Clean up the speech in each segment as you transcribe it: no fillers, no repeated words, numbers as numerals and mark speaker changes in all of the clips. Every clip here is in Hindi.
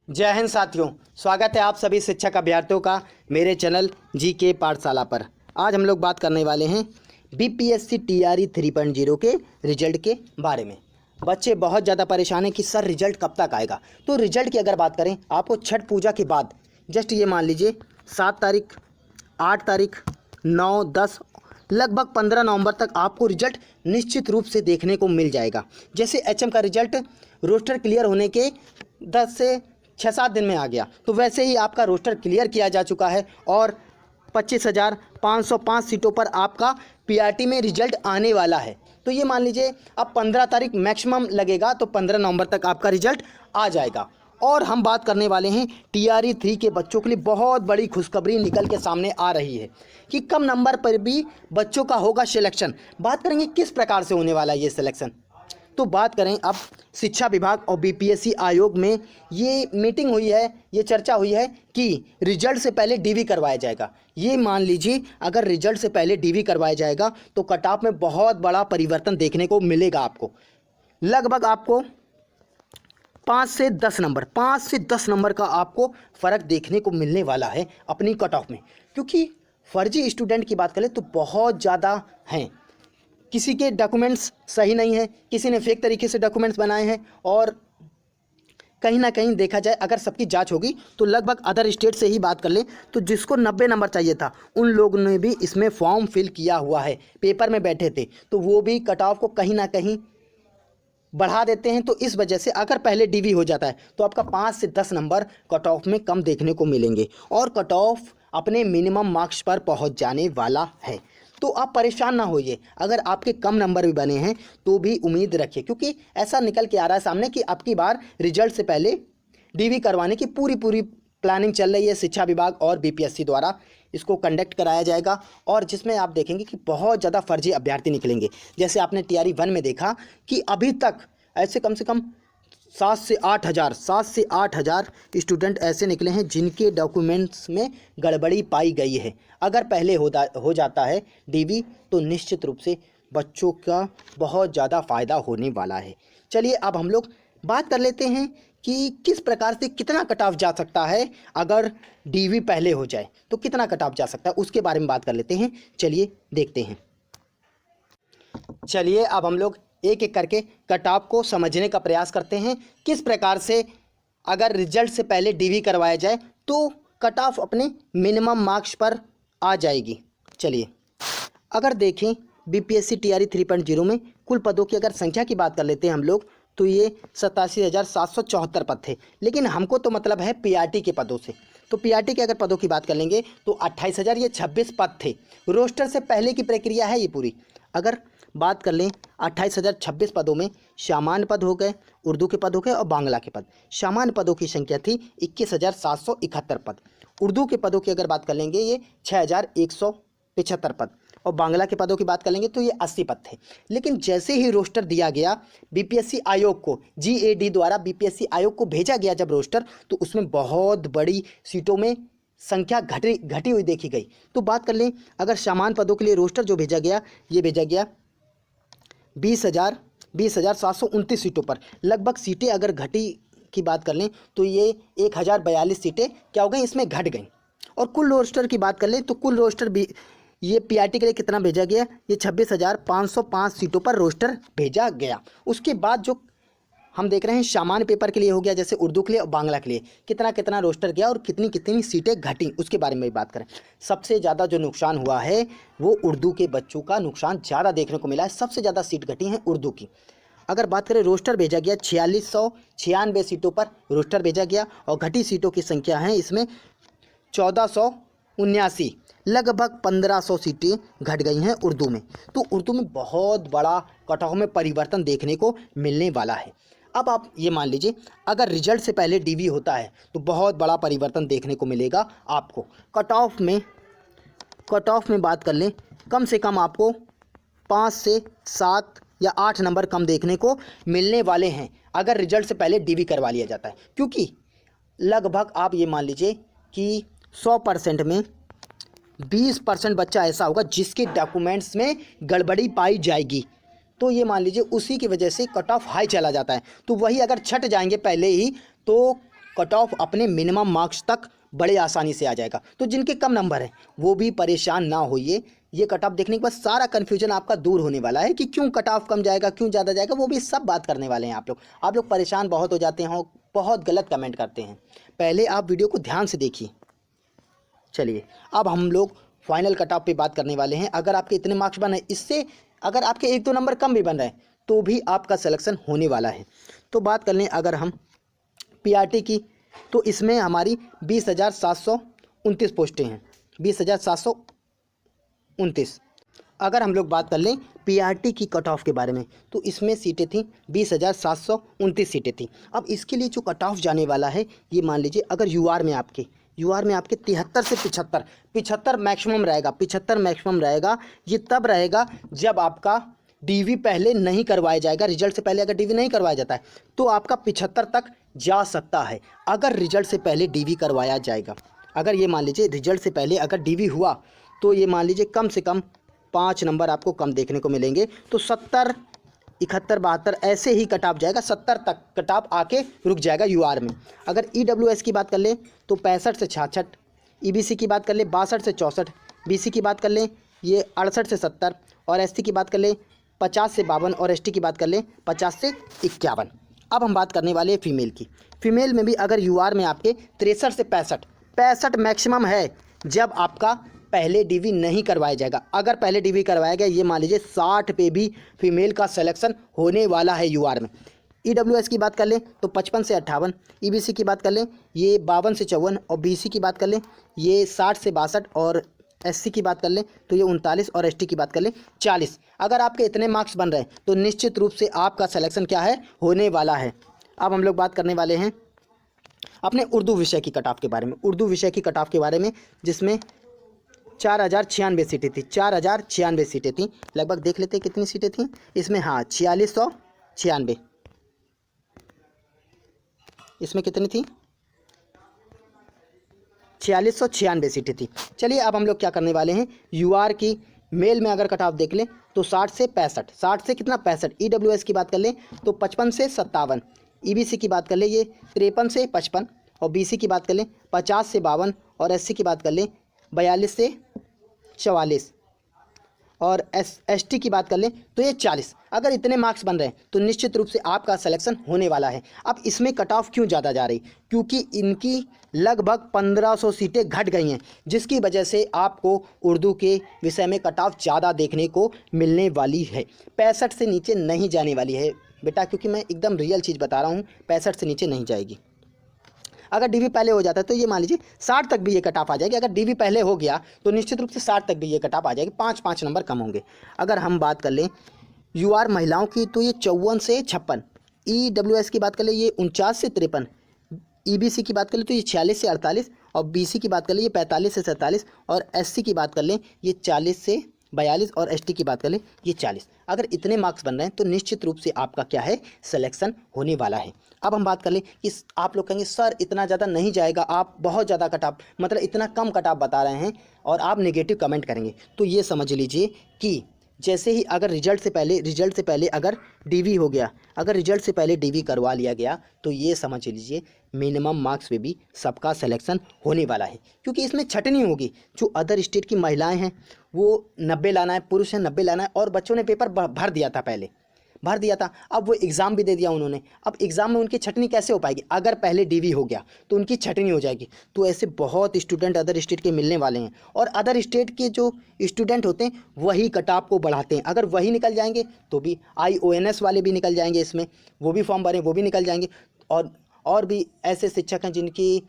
Speaker 1: जय हिंद साथियों, स्वागत है आप सभी शिक्षक अभ्यर्थियों का मेरे चैनल जी के पाठशाला पर। आज हम लोग बात करने वाले हैं बीपीएससी टीआरई 3.0 के रिजल्ट के बारे में। बच्चे बहुत ज़्यादा परेशान हैं कि सर रिजल्ट कब तक आएगा। तो रिजल्ट की अगर बात करें, आपको छठ पूजा के बाद जस्ट ये मान लीजिए 7 तारीख, 8 तारीख, 9, 10, लगभग 15 नवंबर तक आपको रिजल्ट निश्चित रूप से देखने को मिल जाएगा। जैसे एचएम का रिजल्ट रोस्टर क्लियर होने के 10 से 6-7 दिन में आ गया, तो वैसे ही आपका रोस्टर क्लियर किया जा चुका है और 25,505 सीटों पर आपका पीआरटी में रिजल्ट आने वाला है। तो ये मान लीजिए अब 15 तारीख मैक्सिमम लगेगा, तो 15 नवंबर तक आपका रिजल्ट आ जाएगा। और हम बात करने वाले हैं टीआरई 3 के बच्चों के लिए बहुत बड़ी खुशखबरी निकल के सामने आ रही है कि कम नंबर पर भी बच्चों का होगा सिलेक्शन। बात करेंगे किस प्रकार से होने वाला है ये सिलेक्शन। तो बात करें अब शिक्षा विभाग और बीपीएससी आयोग में ये मीटिंग हुई है, ये चर्चा हुई है कि रिजल्ट से पहले डीवी करवाया जाएगा। ये मान लीजिए अगर रिजल्ट से पहले डीवी करवाया जाएगा तो कट ऑफ में बहुत बड़ा परिवर्तन देखने को मिलेगा। आपको लगभग आपको 5 से 10 नंबर का आपको फ़र्क देखने को मिलने वाला है अपनी कट ऑफ में, क्योंकि फर्जी स्टूडेंट की बात करें तो बहुत ज़्यादा हैं। किसी के डॉक्यूमेंट्स सही नहीं है, किसी ने फेक तरीके से डॉक्यूमेंट्स बनाए हैं, और कहीं ना कहीं देखा जाए अगर सबकी जांच होगी तो लगभग अदर स्टेट से ही बात कर लें तो जिसको 90 नंबर चाहिए था उन लोगों ने भी इसमें फॉर्म फिल किया हुआ है, पेपर में बैठे थे, तो वो भी कट ऑफ को कहीं ना कहीं बढ़ा देते हैं। तो इस वजह से अगर पहले डीवी हो जाता है तो आपका 5 से 10 नंबर कट ऑफ में कम देखने को मिलेंगे और कट ऑफ अपने मिनिमम मार्क्स पर पहुंच जाने वाला है। तो आप परेशान ना होइए, अगर आपके कम नंबर भी बने हैं तो भी उम्मीद रखिए, क्योंकि ऐसा निकल के आ रहा है सामने कि अब की बार रिजल्ट से पहले डीवी करवाने की पूरी प्लानिंग चल रही है शिक्षा विभाग और बीपीएससी द्वारा। इसको कंडक्ट कराया जाएगा और जिसमें आप देखेंगे कि बहुत ज़्यादा फर्जी अभ्यर्थी निकलेंगे। जैसे आपने टीआरई 1 में देखा कि अभी तक ऐसे कम से कम 7 से 8 हज़ार स्टूडेंट ऐसे निकले हैं जिनके डॉक्यूमेंट्स में गड़बड़ी पाई गई है। अगर पहले हो जाता है डीवी तो निश्चित रूप से बच्चों का बहुत ज़्यादा फ़ायदा होने वाला है। चलिए अब हम लोग बात कर लेते हैं कि किस प्रकार से कितना कट ऑफ जा सकता है। अगर डीवी पहले हो जाए तो कितना कट ऑफ जा सकता है, उसके बारे में बात कर लेते हैं। चलिए देखते हैं। चलिए अब हम लोग एक एक करके कट ऑफ को समझने का प्रयास करते हैं, किस प्रकार से अगर रिजल्ट से पहले डीवी करवाया जाए तो कट ऑफ अपने मिनिमम मार्क्स पर आ जाएगी। चलिए अगर देखें बीपीएससी टीआरई 3.0 में कुल पदों की अगर संख्या की बात कर लेते हैं हम लोग तो ये 87,774 पद थे, लेकिन हमको तो मतलब है पीआरटी के पदों से। तो पीआरटी के अगर पदों की बात कर लेंगे तो 28,000 ये 26 पद थे। रोस्टर से पहले की प्रक्रिया है ये पूरी। अगर बात कर लें 28,026 पदों में सामान्य पद हो गए, उर्दू के पद हो गए और बांग्ला के पद। सामान्य पदों की संख्या थी 21,771 पद। उर्दू के पदों की अगर बात कर लेंगे ये 6,175 पद और बांग्ला के पदों की बात कर लेंगे तो ये 80 पद थे। लेकिन जैसे ही रोस्टर दिया गया बीपीएससी आयोग को, जीएडी द्वारा बीपीएससी आयोग को भेजा गया जब रोस्टर, तो उसमें बहुत बड़ी सीटों में संख्या घटी हुई देखी गई। तो बात कर लें अगर सामान्य पदों के लिए रोस्टर जो भेजा गया, ये भेजा गया 20,729 सीटों पर। लगभग सीटें अगर घटी की बात कर लें तो ये 1,042 सीटें क्या हो गई, इसमें घट गई। और कुल रोस्टर की बात कर लें तो कुल रोस्टर भी ये पीआरटी के लिए कितना भेजा गया, ये 26,505 सीटों पर रोस्टर भेजा गया। उसके बाद जो हम देख रहे हैं सामान्य पेपर के लिए हो गया, जैसे उर्दू के लिए और बांग्ला के लिए कितना रोस्टर गया और कितनी सीटें घटी, उसके बारे में बात करें। सबसे ज़्यादा जो नुकसान हुआ है वो उर्दू के बच्चों का नुकसान ज़्यादा देखने को मिला है। सबसे ज़्यादा सीट घटी हैं उर्दू की। अगर बात करें रोस्टर भेजा गया 4,696 सीटों पर रोस्टर भेजा गया और घटी सीटों की संख्या है इसमें 1,479, लगभग 1,500 सीटें घट गई हैं उर्दू में। तो उर्दू में बहुत बड़ा कट ऑफ में परिवर्तन देखने को मिलने वाला है। अब आप ये मान लीजिए अगर रिजल्ट से पहले डीवी होता है तो बहुत बड़ा परिवर्तन देखने को मिलेगा आपको। कट ऑफ में बात कर लें कम से कम आपको 5 से 7 या 8 नंबर कम देखने को मिलने वाले हैं अगर रिजल्ट से पहले डीवी करवा लिया जाता है, क्योंकि लगभग आप ये मान लीजिए कि 100% में 20% बच्चा ऐसा होगा जिसके डॉक्यूमेंट्स में गड़बड़ी पाई जाएगी। तो ये मान लीजिए उसी की वजह से कट ऑफ हाई चला जाता है। तो वही अगर छट जाएंगे पहले ही तो कट ऑफ अपने मिनिमम मार्क्स तक बड़े आसानी से आ जाएगा। तो जिनके कम नंबर हैं वो भी परेशान ना होइए, ये कट ऑफ देखने के बाद सारा कन्फ्यूजन आपका दूर होने वाला है कि क्यों कट ऑफ कम जाएगा, क्यों ज़्यादा जाएगा, वो भी सब बात करने वाले हैं आप लोग। आप लोग परेशान बहुत हो जाते हैं, बहुत गलत कमेंट करते हैं। पहले आप वीडियो को ध्यान से देखिए। चलिए अब हम लोग फाइनल कट ऑफ पे बात करने वाले हैं। अगर आपके इतने मार्क्स बन रहे हैं, इससे अगर आपके 1-2 नंबर कम भी बन रहे हैं तो भी आपका सिलेक्शन होने वाला है। तो बात कर लें अगर हम पीआरटी की, तो इसमें हमारी 20,729 पोस्टें हैं, 20,729। अगर हम लोग बात कर लें पीआरटी की कट ऑफ के बारे में, तो इसमें सीटें थी 20,729 सीटें थी। अब इसके लिए जो कट ऑफ जाने वाला है, ये मान लीजिए अगर यूआर में आपके 73 से 75 मैक्सिमम रहेगा, 75 मैक्सिमम रहेगा। ये तब रहेगा जब आपका डीवी पहले नहीं करवाया जाएगा। रिजल्ट से पहले अगर डीवी नहीं करवाया जाता है तो आपका 75 तक जा सकता है। अगर रिजल्ट से पहले डीवी करवाया जाएगा, अगर ये मान लीजिए रिजल्ट से पहले अगर डीवी हुआ, तो ये मान लीजिए कम से कम 5 नंबर आपको कम देखने को मिलेंगे। तो 70, 71, 72 ऐसे ही कट ऑफ जाएगा, 70 तक कट ऑफ आके रुक जाएगा यूआर में। अगर ईडब्ल्यूएस की बात कर लें तो 65 से 66, ईबीसी की बात कर लें 62 से 64, बीसी की बात कर लें ये 68 से 70, और एसटी की बात कर लें 50 से 52, और एसटी की बात कर लें 50 से 51। अब हम बात करने वाले हैं फीमेल की। फीमेल में भी अगर यूआर में आपके 63 से 65 मैक्सिमम है जब आपका पहले डीवी नहीं करवाया जाएगा। अगर पहले डीवी करवाया गया, ये मान लीजिए 60 पे भी फीमेल का सिलेक्शन होने वाला है यूआर में। ईडब्ल्यूएस की बात कर लें तो 55 से 58, ईबीसी की बात कर लें ये 52 से 54, और बीसी की बात कर लें ये 60 से 62, और एससी की बात कर लें तो ये 39, और एसटी की बात कर लें 40। अगर आपके इतने मार्क्स बन रहे हैं तो निश्चित रूप से आपका सिलेक्शन क्या है, होने वाला है। अब हम लोग बात करने वाले हैं अपने उर्दू विषय की कट ऑफ के बारे में। उर्दू विषय की कट ऑफ के बारे में जिसमें 4,096 सीटें थी, 4,096 सीटें थी। लगभग देख लेते हैं कितनी सीटें थी इसमें। हाँ 4696, इसमें कितनी थी, 4696 सीटें थी। चलिए अब हम लोग क्या करने वाले हैं, यूआर की मेल में अगर कट ऑफ देख लें तो 60 से 65, 60 से कितना 65। ईडब्ल्यूएस की बात कर लें तो 55 से 57, ईबीसी की बात कर लें ये 53 से 55, और बीसी की बात कर लें 50 से 52, और एससी की बात कर लें 42 से 44, और एसटी की बात कर लें तो ये 40। अगर इतने मार्क्स बन रहे हैं तो निश्चित रूप से आपका सिलेक्शन होने वाला है। अब इसमें कट ऑफ क्यों ज़्यादा जा रही, क्योंकि इनकी लगभग 1500 सीटें घट गई हैं, जिसकी वजह से आपको उर्दू के विषय में कट ऑफ ज़्यादा देखने को मिलने वाली है। 65 से नीचे नहीं जाने वाली है बेटा, क्योंकि मैं एकदम रियल चीज़ बता रहा हूँ, 65 से नीचे नहीं जाएगी। अगर डीवी पहले हो जाता है तो ये मान लीजिए 60 तक भी ये कट ऑफ आ जाएगी। अगर डीवी पहले हो गया तो निश्चित रूप से 60 तक भी ये कट ऑफ आ जाएगी, 5-5 नंबर कम होंगे। अगर हम बात कर लें यूआर महिलाओं की तो ये 54 से 56, ईडब्ल्यूएस की बात कर ले ये 49 से 53, ईबीसी की बात कर ले तो ये 46 से 48, और बीसी की बात कर ले ये 45 से 47, और एससी की बात कर लें ये 40 से 42, और एसटी की बात कर लें ये 40। अगर इतने मार्क्स बन रहे हैं तो निश्चित रूप से आपका क्या है, सिलेक्शन होने वाला है। अब हम बात कर लें कि आप लोग कहेंगे सर इतना ज़्यादा नहीं जाएगा, आप बहुत ज़्यादा कट ऑफ मतलब इतना कम कट ऑफ बता रहे हैं, और आप नेगेटिव कमेंट करेंगे। तो ये समझ लीजिए कि जैसे ही अगर रिजल्ट से पहले अगर डीवी हो गया, अगर रिजल्ट से पहले डीवी करवा लिया गया तो ये समझ लीजिए मिनिमम मार्क्स पे भी सबका सिलेक्शन होने वाला है, क्योंकि इसमें छटनी होगी। जो अदर स्टेट की महिलाएं हैं वो 90 लाना है, पुरुष हैं 90 लाना है, और बच्चों ने पेपर भर दिया था, पहले भर दिया था, अब वो एग्ज़ाम भी दे दिया उन्होंने। अब एग्ज़ाम में उनकी छटनी कैसे हो पाएगी, अगर पहले डीवी हो गया तो उनकी छटनी हो जाएगी। तो ऐसे बहुत स्टूडेंट अदर स्टेट के मिलने वाले हैं, और अदर स्टेट के जो स्टूडेंट होते हैं वही कट ऑफ को बढ़ाते हैं। अगर वही निकल जाएंगे तो भी IONS वाले भी निकल जाएंगे, इसमें वो भी फॉर्म भरें वो भी निकल जाएंगे, और भी ऐसे शिक्षक हैं जिनकी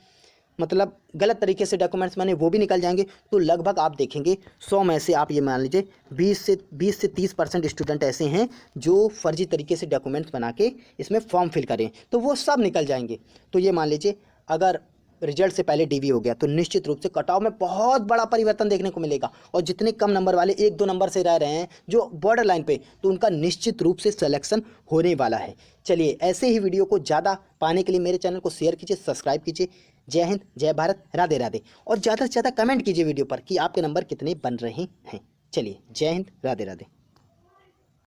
Speaker 1: मतलब गलत तरीके से डॉक्यूमेंट्स बने वो भी निकल जाएंगे। तो लगभग आप देखेंगे 100 में से आप ये मान लीजिए 20 से 30% स्टूडेंट ऐसे हैं जो फर्जी तरीके से डॉक्यूमेंट्स बना के इसमें फॉर्म फिल करें, तो वो सब निकल जाएंगे। तो ये मान लीजिए अगर रिजल्ट से पहले डीवी हो गया तो निश्चित रूप से कट ऑफ में बहुत बड़ा परिवर्तन देखने को मिलेगा, और जितने कम नंबर वाले 1-2 नंबर से रह रहे हैं जो बॉर्डर लाइन पे, तो उनका निश्चित रूप से सिलेक्शन होने वाला है। चलिए ऐसे ही वीडियो को ज़्यादा पाने के लिए मेरे चैनल को शेयर कीजिए, सब्सक्राइब कीजिए। जय हिंद, जय भारत, राधे राधे। और ज़्यादा से ज़्यादा कमेंट कीजिए वीडियो पर कि आपके नंबर कितने बन रहे हैं। चलिए जय हिंद, राधे राधे।